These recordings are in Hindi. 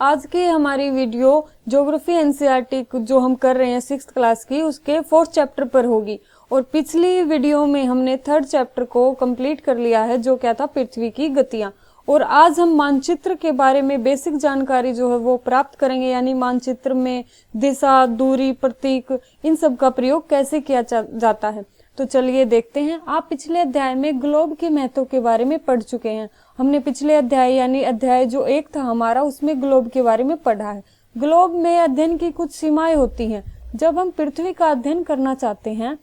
आज की हमारी वीडियो ज्योग्राफी एनसीईआरटी जो हम कर रहे हैं 6th क्लास की, उसके 4th चैप्टर पर होगी। और पिछली वीडियो में हमने 3rd चैप्टर को कंप्लीट कर लिया है, जो क्या था, पृथ्वी की गतियां। और आज हम मानचित्र के बारे में बेसिक जानकारी जो है वो प्राप्त करेंगे, यानी मानचित्र में दिशा, दूरी, प्रतीक, इन सब का प्रयोग कैसे किया जाता है। तो चलिए देखते हैं। आप पिछले अध्याय में ग्लोब के महत्व के बारे में पढ़ चुके हैं। हमने पिछले अध्याय यानी अध्याय जो 1 था हमारा, उसमें ग्लोब के बारे में पढ़ा है। ग्लोब में अध्ययन की कुछ सीमाएं होती हैं। जब हम पृथ्वी का अध्ययन करना चाहते हैं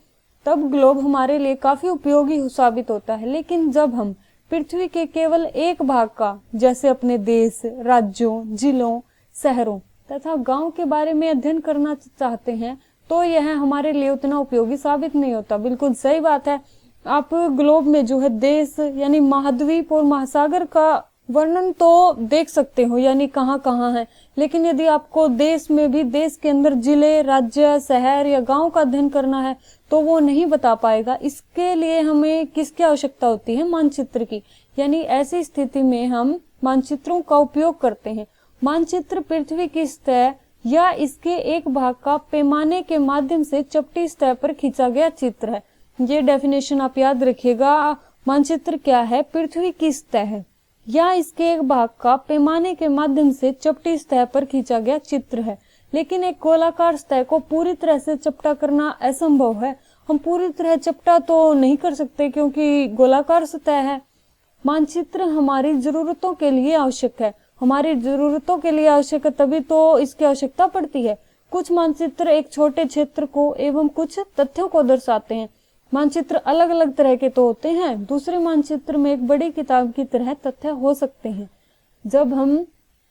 तब ग्लोब हमारे लिए काफी उपयोगी साबित होता है। लेकिन जब हम पृथ्वी के केवल एक भाग का, जैसे अपने देश, राज्यों, जिलों, शहरों तथा गांव के बारे में अध्ययन करना चाहते हैं तो यह हमारे लिए उतना उपयोगी साबित नहीं होता। बिल्कुल सही बात है। आप ग्लोब में जो है देश यानी महाद्वीप और महासागर का वर्णन तो देख सकते हो, यानी कहाँ कहाँ है। लेकिन यदि आपको देश में भी, देश के अंदर जिले, राज्य, शहर या गांव का अध्ययन करना है तो वो नहीं बता पाएगा। इसके लिए हमें किसकी आवश्यकता होती है? मानचित्र की। यानी ऐसी स्थिति में हम मानचित्रों का उपयोग करते हैं। मानचित्र पृथ्वी की सतह या इसके एक भाग का पैमाने के माध्यम से चपटी सतह पर खींचा गया चित्र है। ये डेफिनेशन आप याद रखिएगा। मानचित्र क्या है? पृथ्वी की सतह है या इसके एक भाग का पैमाने के माध्यम से चपटी सतह पर खींचा गया चित्र है। लेकिन एक गोलाकार सतह को पूरी तरह से चपटा करना असंभव है। हम पूरी तरह चपटा तो नहीं कर सकते क्योंकि गोलाकार सतह है। मानचित्र हमारी जरूरतों के लिए आवश्यक है। हमारी जरूरतों के लिए आवश्यक है तभी तो इसकी आवश्यकता पड़ती है। कुछ मानचित्र एक छोटे क्षेत्र को एवं कुछ तथ्यों को दर्शाते हैं। मानचित्र अलग अलग तरह के तो होते हैं। दूसरे मानचित्र में एक बड़ी किताब की तरह तथ्य हो सकते हैं। जब हम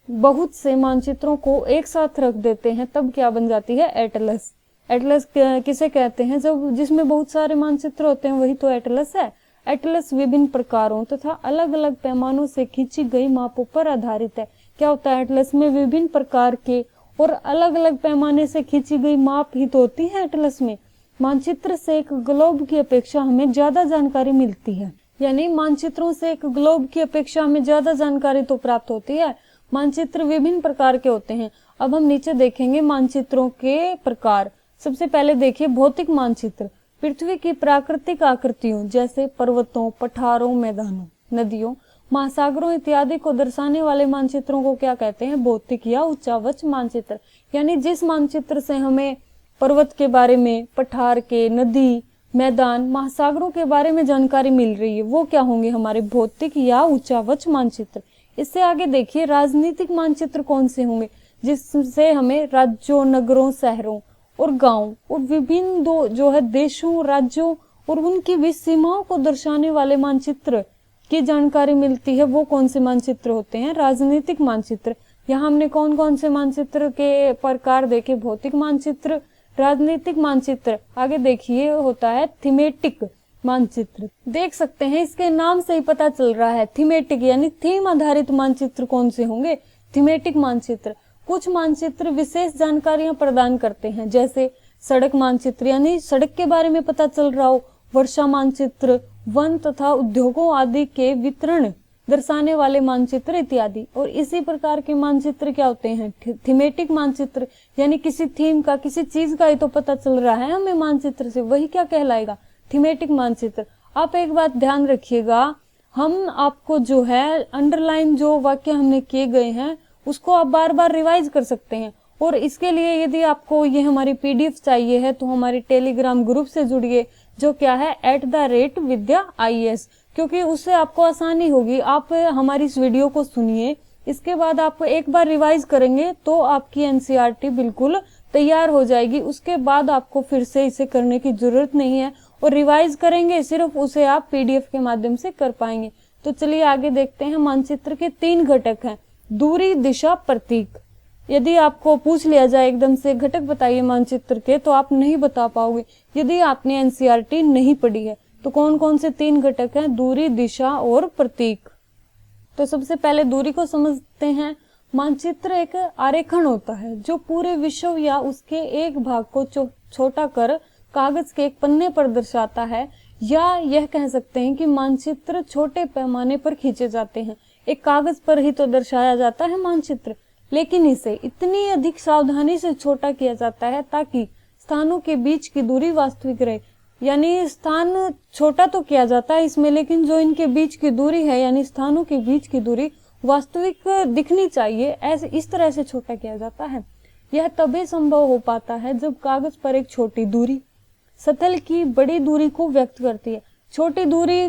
बहुत से मानचित्रों को एक साथ रख देते हैं तब क्या बन जाती है? एटलस। एटलस किसे कहते हैं? जब जिसमें बहुत सारे मानचित्र होते हैं वही तो एटलस है। एटलस विभिन्न प्रकारों तथा अलग अलग पैमानों से खींची गई मापों पर आधारित है। क्या होता है? एटलस में विभिन्न प्रकार के और अलग अलग पैमाने से खींची गई माप ही तो होती है एटलस में। मानचित्र से एक ग्लोब की अपेक्षा हमें ज्यादा जानकारी मिलती है। यानी मानचित्रों से एक ग्लोब की अपेक्षा हमें ज्यादा जानकारी तो प्राप्त होती है। मानचित्र विभिन्न प्रकार के होते हैं। अब हम नीचे देखेंगे मानचित्रों के प्रकार। सबसे पहले देखिए भौतिक मानचित्र। पृथ्वी की प्राकृतिक आकृतियों जैसे पर्वतों, पठारों, मैदानों, नदियों, महासागरों इत्यादि को दर्शाने वाले मानचित्रों को क्या कहते हैं? भौतिक या उच्चावच मानचित्र। यानी जिस मानचित्र से हमें पर्वत के बारे में, पठार के, नदी, मैदान, महासागरों के बारे में जानकारी मिल रही है वो क्या होंगे? हमारे भौतिक या उच्चावच मानचित्र। इससे आगे देखिए राजनीतिक मानचित्र कौन से होंगे? जिससे हमें राज्यों, नगरों, शहरों और गांव और विभिन्न जो है देशों, राज्यों और उनकी भी सीमाओं को दर्शाने वाले मानचित्र की जानकारी मिलती है। वो कौन से मानचित्र होते हैं? राजनीतिक मानचित्र। यहाँ हमने कौन कौन से मानचित्र के प्रकार देखे? भौतिक मानचित्र, राजनीतिक मानचित्र। आगे देखिए होता है थीमेटिक मानचित्र। देख सकते हैं इसके नाम से ही पता चल रहा है थीमेटिक, यानी थीम आधारित मानचित्र कौन से होंगे? थीमेटिक मानचित्र। कुछ मानचित्र विशेष जानकारियां प्रदान करते हैं, जैसे सड़क मानचित्र यानी सड़क के बारे में पता चल रहा हो, वर्षा मानचित्र, वन तथा उद्योगों आदि के वितरण दर्शाने वाले मानचित्र इत्यादि। और इसी प्रकार के मानचित्र क्या होते हैं? थीमेटिक मानचित्र। यानी किसी थीम का, किसी चीज का ही तो पता चल रहा है हमें मानचित्र से, वही क्या कहलाएगा? थीमेटिक मानचित्र। आप एक बात ध्यान रखिएगा, हम आपको जो है अंडरलाइन जो वाक्य हमने किए गए हैं उसको आप बार बार रिवाइज कर सकते हैं। और इसके लिए यदि आपको ये हमारी पीडीएफ चाहिए है तो हमारे टेलीग्राम ग्रुप से जुड़िए, जो क्या है @vidyaIAS, क्योंकि उससे आपको आसानी होगी। आप हमारी इस वीडियो को सुनिए, इसके बाद आप एक बार रिवाइज करेंगे तो आपकी एनसीईआरटी बिल्कुल तैयार हो जाएगी। उसके बाद आपको फिर से इसे करने की जरूरत नहीं है और रिवाइज करेंगे सिर्फ उसे आप पीडीएफ के माध्यम से कर पाएंगे। तो चलिए आगे देखते हैं। मानचित्र के 3 घटक हैं। दूरी, दिशा, प्रतीक। यदि आपको पूछ लिया जाए एकदम से घटक बताइए मानचित्र के, तो आप नहीं बता पाओगे यदि आपने एनसीईआरटी नहीं पढ़ी है। तो कौन कौन से 3 घटक हैं? दूरी, दिशा और प्रतीक। तो सबसे पहले दूरी को समझते हैं। मानचित्र एक आरेखन होता है जो पूरे विश्व या उसके एक भाग को छोटा कर कागज के एक पन्ने पर दर्शाता है, या यह कह सकते हैं कि मानचित्र छोटे पैमाने पर खींचे जाते हैं। एक कागज पर ही तो दर्शाया जाता है मानचित्र, लेकिन इसे इतनी अधिक सावधानी से छोटा किया जाता है ताकि स्थानों के बीच की दूरी वास्तविक रहे। यानी स्थान छोटा तो किया जाता है इसमें, लेकिन जो इनके बीच की दूरी है यानी स्थानों के बीच की दूरी वास्तविक दिखनी चाहिए, ऐसे इस तरह से छोटा किया जाता है। यह तभी संभव हो पाता है जब कागज पर एक छोटी दूरी सतह की बड़ी दूरी को व्यक्त करती है। छोटी दूरी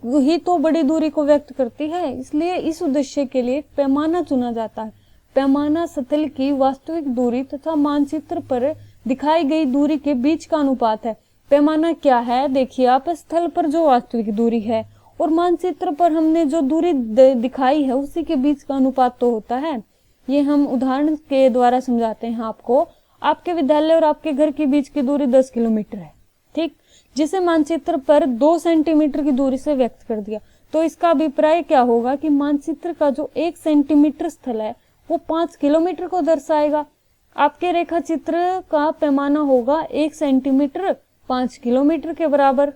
ही तो बड़ी दूरी को व्यक्त करती है, इसलिए इस उद्देश्य के लिए पैमाना चुना जाता है। पैमाना सतह की वास्तविक दूरी तथा मानचित्र पर दिखाई गई दूरी के बीच का अनुपात है। पैमाना क्या है, देखिए आप, स्थल पर जो वास्तविक दूरी है और मानचित्र पर हमने जो दूरी दिखाई है उसी के बीच का अनुपात तो होता है। ये हम उदाहरण के द्वारा समझाते हैं आपको। आपके विद्यालय और आपके घर के बीच की दूरी 10 किलोमीटर है, ठीक, जिसे मानचित्र पर 2 सेंटीमीटर की दूरी से व्यक्त कर दिया। तो इसका अभिप्राय क्या होगा कि मानचित्र का जो 1 सेंटीमीटर स्थल है वो 5 किलोमीटर को दर्शाएगा। आपके रेखा चित्र का पैमाना होगा 1 सेंटीमीटर 5 किलोमीटर के बराबर।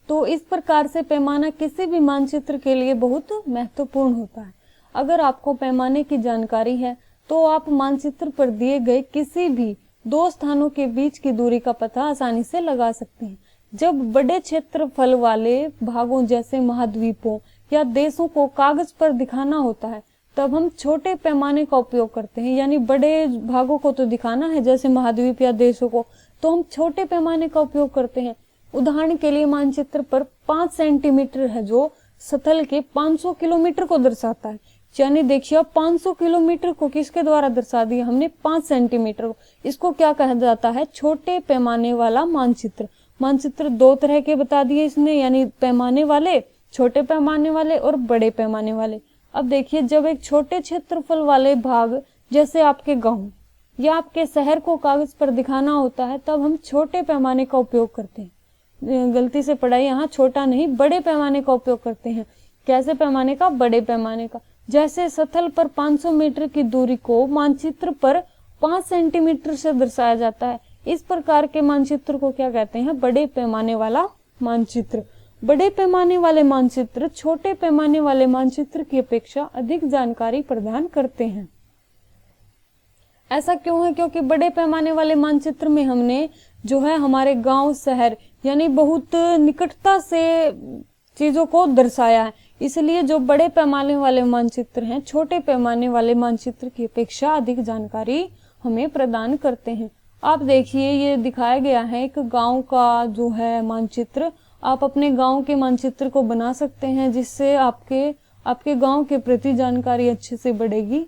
तो इस प्रकार से पैमाना किसी भी मानचित्र के लिए बहुत महत्वपूर्ण होता है। अगर आपको पैमाने की जानकारी है तो आप मानचित्र पर दिए गए किसी भी 2 स्थानों के बीच की दूरी का पता आसानी से लगा सकते हैं। जब बड़े क्षेत्रफल वाले भागों जैसे महाद्वीपों या देशों को कागज पर दिखाना होता है तब हम छोटे पैमाने का उपयोग करते हैं। यानी बड़े भागों को तो दिखाना है जैसे महाद्वीप या देशों को, तो हम छोटे पैमाने का उपयोग करते हैं। उदाहरण के लिए मानचित्र पर 5 सेंटीमीटर है जो सतह के 500 किलोमीटर को दर्शाता है। यानी देखिए 500 किलोमीटर को किसके द्वारा दर्शा दिया हमने, 5 सेंटीमीटर को। इसको क्या कहा जाता है, छोटे पैमाने वाला मानचित्र। मानचित्र 2 तरह के बता दिए इसने, यानी पैमाने वाले, छोटे पैमाने वाले और बड़े पैमाने वाले। अब देखिए जब एक छोटे क्षेत्रफल वाले भाग जैसे आपके गांव या आपके शहर को कागज पर दिखाना होता है तब हम छोटे पैमाने का उपयोग करते हैं। गलती से पढ़ा, यहाँ छोटा नहीं बड़े पैमाने का उपयोग करते हैं। कैसे पैमाने का, बड़े पैमाने का। जैसे सतह पर 500 मीटर की दूरी को मानचित्र पर 5 सेंटीमीटर से दर्शाया जाता है। इस प्रकार के मानचित्र को क्या कहते हैं, बड़े पैमाने वाला मानचित्र। बड़े पैमाने वाले मानचित्र छोटे पैमाने वाले मानचित्र की अपेक्षा अधिक जानकारी प्रदान करते हैं। ऐसा क्यों है, क्योंकि बड़े पैमाने वाले मानचित्र में हमने जो है हमारे गांव शहर यानी बहुत निकटता से चीजों को दर्शाया है। इसलिए जो बड़े पैमाने वाले मानचित्र हैं छोटे पैमाने वाले मानचित्र की अपेक्षा अधिक जानकारी हमें प्रदान करते हैं। आप देखिए ये दिखाया गया है एक गांव का जो है मानचित्र। आप अपने गांव के मानचित्र को बना सकते हैं जिससे आपके गांव के प्रति जानकारी अच्छे से बढ़ेगी।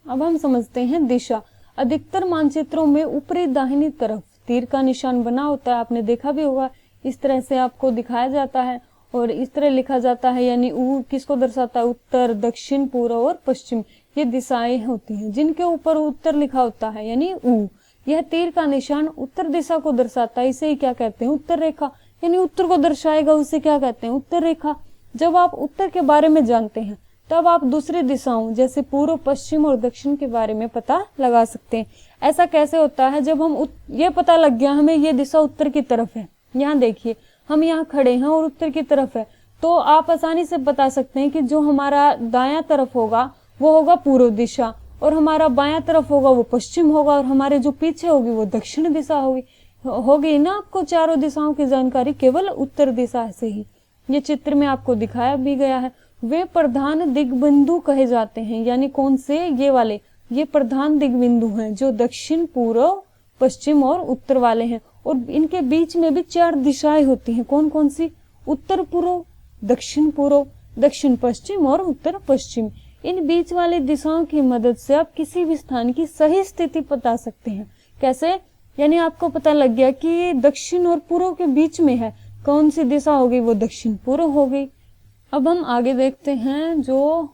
अब हम समझते हैं दिशा। अधिकतर मानचित्रों में ऊपरी दाहिनी तरफ तीर का निशान बना होता है, आपने देखा भी होगा। इस तरह से आपको दिखाया जाता है और इस तरह लिखा जाता है, यानी ऊ किसको दर्शाता है, उत्तर, दक्षिण, पूर्व और पश्चिम। ये दिशाएं होती हैं जिनके ऊपर उत्तर लिखा होता है, यानी ऊ। यह तीर का निशान उत्तर दिशा को दर्शाता है, इसे ही क्या कहते हैं, उत्तर रेखा। यानी उत्तर को दर्शाएगा, उसे क्या कहते हैं, उत्तर रेखा। जब आप उत्तर के बारे में जानते हैं तब आप दूसरी दिशाओं जैसे पूर्व, पश्चिम और दक्षिण के बारे में पता लगा सकते हैं। ऐसा कैसे होता है, जब हम ये पता लग गया हमें ये दिशा उत्तर की तरफ है, यहाँ देखिए हम यहाँ खड़े हैं और उत्तर की तरफ है, तो आप आसानी से बता सकते हैं कि जो हमारा दायां तरफ होगा वो होगा पूर्व दिशा और हमारा बायां तरफ होगा वो पश्चिम होगा और हमारे जो पीछे होगी वो दक्षिण दिशा होगी ना। आपको चारों दिशाओं की जानकारी केवल उत्तर दिशा से ही। ये चित्र में आपको दिखाया भी गया है। वे प्रधान दिग्बिंदु कहे जाते हैं, यानी कौन से, ये वाले, ये प्रधान दिग्बिंदु हैं जो दक्षिण, पूर्व, पश्चिम और उत्तर वाले हैं। और इनके बीच में भी 4 दिशाएं होती हैं। कौन कौन सी, उत्तर पूर्व, दक्षिण पश्चिम और उत्तर पश्चिम। इन बीच वाली दिशाओं की मदद से आप किसी भी स्थान की सही स्थिति बता सकते हैं। कैसे, यानी आपको पता लग गया कि दक्षिण और पूर्व के बीच में है, कौन सी दिशा होगी, वो दक्षिण पूर्व हो गई। अब हम आगे देखते हैं, जो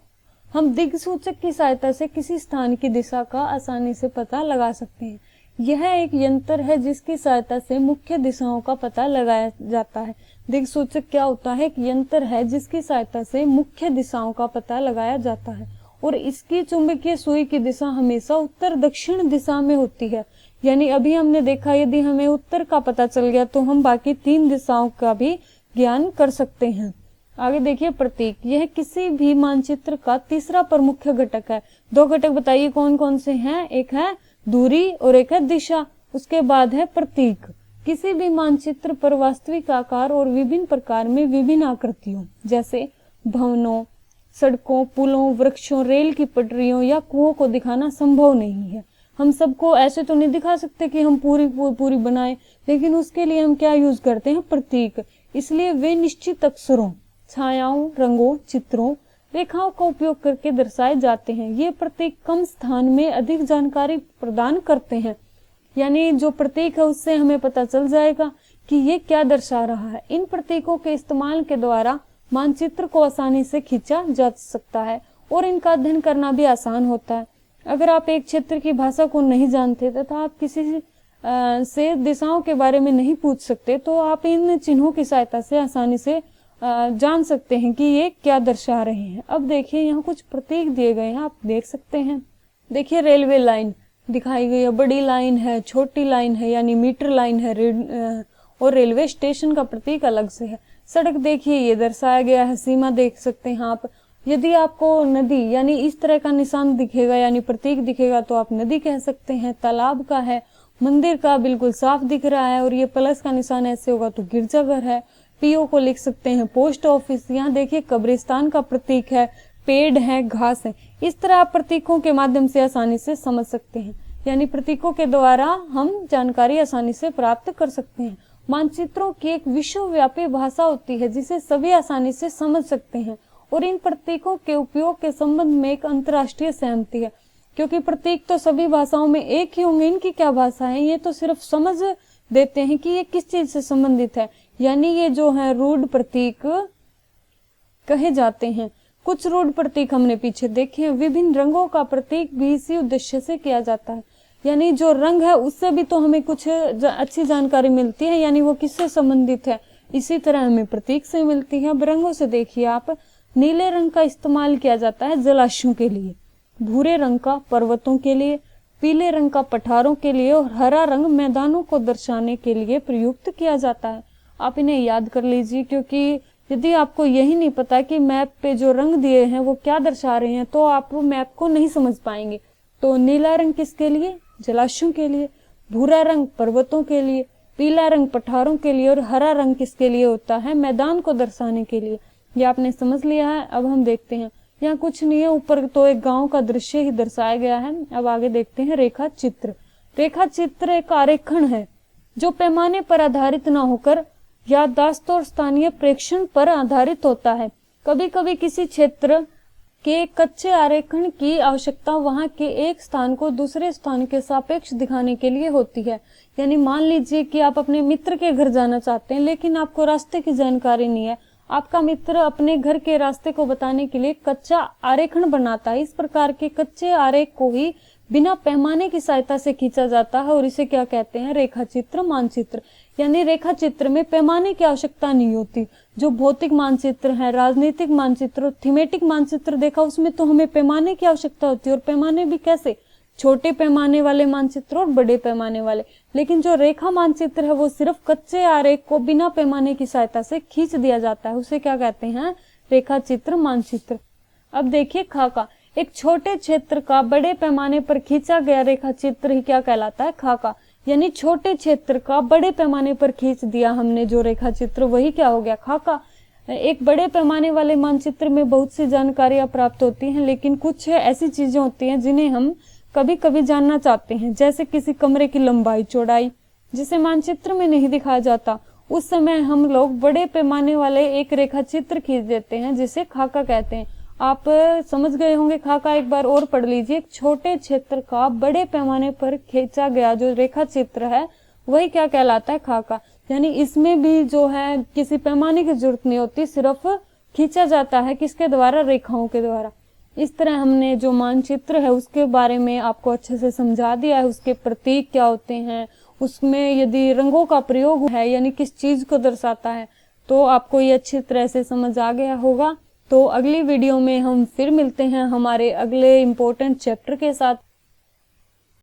हम दिक्सूचक की सहायता से किसी स्थान की दिशा का आसानी से पता लगा सकते हैं। यह एक यंत्र है जिसकी सहायता से मुख्य दिशाओं का पता लगाया जाता है। दिक्सूचक क्या होता है, एक यंत्र है जिसकी सहायता से मुख्य दिशाओं का पता लगाया जाता है और इसकी चुंबकीय सुई की दिशा हमेशा उत्तर दक्षिण दिशा में होती है। यानी अभी हमने देखा यदि हमें उत्तर का पता चल गया तो हम बाकी 3 दिशाओं का भी ज्ञान कर सकते हैं। आगे देखिए प्रतीक, यह किसी भी मानचित्र का तीसरा प्रमुख घटक है। दो घटक बताइए कौन कौन से हैं, एक है दूरी और एक है दिशा। उसके बाद है प्रतीक। किसी भी मानचित्र पर वास्तविक आकार और विभिन्न प्रकार में विभिन्न आकृतियों जैसे भवनों, सड़कों, पुलों, वृक्षों, रेल की पटरियों या कुओं को दिखाना संभव नहीं है। हम सबको ऐसे तो नहीं दिखा सकते कि हम पूरी बनाएं, लेकिन उसके लिए हम क्या यूज करते हैं, प्रतीक। इसलिए वे निश्चित अक्षरों, छायाओं, रंगों, चित्रों, रेखाओं का उपयोग करके दर्शाए जाते हैं। ये प्रतीक कम स्थान में अधिक जानकारी प्रदान करते हैं। यानी जो प्रतीक है उससे हमें पता चल जाएगा कि ये क्या दर्शा रहा है। इन प्रतीकों के इस्तेमाल के द्वारा मानचित्र को आसानी से खींचा जा सकता है और इनका अध्ययन करना भी आसान होता है। अगर आप एक क्षेत्र की भाषा को नहीं जानते तथा आप किसी से दिशाओं के बारे में नहीं पूछ सकते, तो आप इन चिन्हों की सहायता से आसानी से जान सकते हैं कि ये क्या दर्शा रहे हैं। अब देखिए यहाँ कुछ प्रतीक दिए गए हैं, आप देख सकते हैं। देखिए रेलवे लाइन दिखाई गई है, बड़ी लाइन है, छोटी लाइन है यानी मीटर लाइन है, और रेलवे स्टेशन का प्रतीक अलग से है। सड़क देखिए ये दर्शाया गया है, सीमा देख सकते हैं आप। यदि आपको नदी यानी इस तरह का निशान दिखेगा यानी प्रतीक दिखेगा तो आप नदी कह सकते हैं। तालाब का है, मंदिर का बिल्कुल साफ दिख रहा है और ये प्लस का निशान ऐसे होगा तो गिरजाघर है। पीओ को लिख सकते हैं पोस्ट ऑफिस। यहाँ देखिए कब्रिस्तान का प्रतीक है, पेड़ है, घास है। इस तरह आप प्रतीकों के माध्यम से आसानी से समझ सकते हैं, यानी प्रतीकों के द्वारा हम जानकारी आसानी से प्राप्त कर सकते हैं। मानचित्रों की एक विश्वव्यापी भाषा होती है जिसे सभी आसानी से समझ सकते हैं और इन प्रतीकों के उपयोग के संबंध में एक अंतर्राष्ट्रीय सहमति है, क्योंकि प्रतीक तो सभी भाषाओं में एक ही होंगे। इनकी क्या भाषा है, ये तो सिर्फ समझ देते हैं कि ये किस चीज से संबंधित है, यानी ये जो है रूढ़ प्रतीक कहे जाते हैं। कुछ रूढ़ प्रतीक हमने पीछे देखे हैं। विभिन्न रंगों का प्रतीक भी इसी उद्देश्य से किया जाता है, यानी जो रंग है उससे भी तो हमें कुछ अच्छी जानकारी मिलती है, यानी वो किससे संबंधित है, इसी तरह हमें प्रतीक से मिलती है। अब रंगों से देखिए आप, नीले रंग का इस्तेमाल किया जाता है जलाशयों के लिए, भूरे रंग का पर्वतों के लिए, पीले रंग का पठारों के लिए और हरा रंग मैदानों को दर्शाने के लिए प्रयुक्त किया जाता है। आप इन्हें याद कर लीजिए, क्योंकि यदि आपको यही नहीं पता कि मैप पे जो रंग दिए हैं वो क्या दर्शा रहे हैं तो आप मैप को नहीं समझ पाएंगे। तो नीला रंग किसके लिए, जलाशयों के लिए, भूरा रंग पर्वतों के लिए, पीला रंग पठारों के लिए और हरा रंग किसके लिए होता है, मैदान को दर्शाने के लिए। ये आपने समझ लिया है। अब हम देखते हैं, यहाँ कुछ नहीं है, ऊपर तो एक गांव का दृश्य ही दर्शाया गया है। अब आगे देखते हैं रेखा चित्र। रेखा चित्र एक आरेखन है जो पैमाने पर आधारित न होकर याददाश्त और स्थानीय प्रेक्षण पर आधारित होता है। कभी कभी किसी क्षेत्र के कच्चे आरेखन की आवश्यकता वहां के एक स्थान को दूसरे स्थान के सापेक्ष दिखाने के लिए होती है। यानी मान लीजिए कि आप अपने मित्र के घर जाना चाहते हैं लेकिन आपको रास्ते की जानकारी नहीं है, आपका मित्र अपने घर के रास्ते को बताने के लिए कच्चा आरेखन बनाता है। इस प्रकार के कच्चे आरेख को ही बिना पैमाने की सहायता से खींचा जाता है और इसे क्या कहते हैं, रेखा चित्र, मानचित्र। यानी रेखा चित्र में पैमाने की आवश्यकता नहीं होती। जो भौतिक मानचित्र है, राजनीतिक मानचित्र, थीमेटिक मानचित्र देखा, उसमें तो हमें पैमाने की आवश्यकता होती है, और पैमाने भी कैसे, छोटे पैमाने वाले मानचित्र और बड़े पैमाने वाले। लेकिन जो रेखा मानचित्र है वो सिर्फ कच्चे आरेख को बिना पैमाने की सहायता से खींच दिया जाता है, उसे क्या कहते हैं, रेखा चित्र, मानचित्र। अब देखिए खाका, एक छोटे क्षेत्र का बड़े पैमाने पर खींचा गया रेखा चित्र ही क्या कहलाता है, खाका। यानी छोटे क्षेत्र का बड़े पैमाने पर खींच दिया हमने जो रेखा चित्र, वही क्या हो गया, खाका। एक बड़े पैमाने वाले मानचित्र में बहुत सी जानकारियां प्राप्त होती हैं, लेकिन कुछ ऐसी चीजें होती हैं जिन्हें हम कभी कभी जानना चाहते हैं, जैसे किसी कमरे की लंबाई चौड़ाई, जिसे मानचित्र में नहीं दिखाया जाता। उस समय हम लोग बड़े पैमाने वाले एक रेखा चित्र खींच देते हैं जिसे खाका कहते हैं। आप समझ गए होंगे खाका, एक बार और पढ़ लीजिए। एक छोटे क्षेत्र का बड़े पैमाने पर खींचा गया जो रेखा चित्र है वही क्या कहलाता है, खाका। यानी इसमें भी जो है किसी पैमाने की जरूरत नहीं होती, सिर्फ खींचा जाता है किसके द्वारा, रेखाओं के द्वारा। इस तरह हमने जो मानचित्र है उसके बारे में आपको अच्छे से समझा दिया है, उसके प्रतीक क्या होते हैं, उसमें यदि रंगों का प्रयोग है यानी किस चीज को दर्शाता है, तो आपको ये अच्छी तरह से समझ आ गया होगा। तो अगली वीडियो में हम फिर मिलते हैं हमारे अगले इम्पोर्टेंट चैप्टर के साथ।